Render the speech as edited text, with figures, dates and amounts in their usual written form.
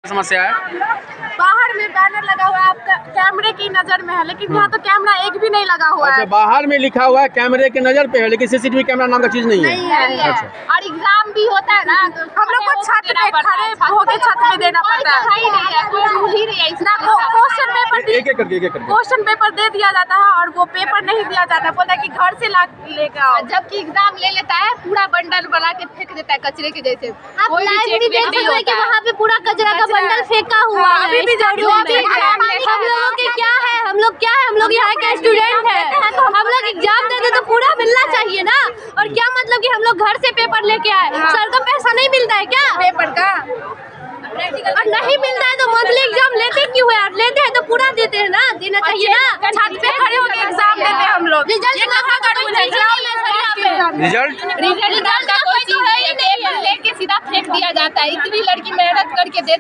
समस्या है? बाहर में बैनर लगा हुआ है, आपका कैमरे की नजर में है, लेकिन यहाँ तो कैमरा एक भी नहीं लगा हुआ अच्छा, है। बाहर में लिखा हुआ है कैमरे की नजर पे है, लेकिन सीसीटीवी कैमरा नाम का चीज नहीं है। नहीं है। अच्छा। और एग्जाम भी होता है ना, तो हम लोग को छत पे खड़े होके छत पे देना पड़ता है। क्वेश्चन पेपर एक एक करके क्वेश्चन पेपर दे दिया जाता है और वो पेपर नहीं दिया जाता है, बोलता है कि घर से ला लेकर आओ। जबकि एग्जाम ले लेता है, पूरा बंडल बना के फेंक देता है कचरे के जैसे। आप लाइव भी देख सकते हैं कि वहाँ पे पूरा कचरा का बंडल फेंका हुआ है। अभी भी हम लोग यहाँ के स्टूडेंट हैं, हम लोग एग्जाम देते तो पूरा मिलना चाहिए ना। और क्या मतलब कि हम लोग घर से पेपर लेके आए, सर का पैसा नहीं मिलता है क्या पेपर का? और नहीं मिलता है तो मंथली एग्जाम लेते क्यों है? और लेते हैं तो पूरा देते हैं ना, देना चाहिए ना। छत पे खड़े होके एग्जाम देते हैं हम लोग। रिजल्ट रिजल्ट का कोई चीज नहीं है, लेके सीधा फेंक दिया जाता है। इतनी लड़की मेहनत करके देती है।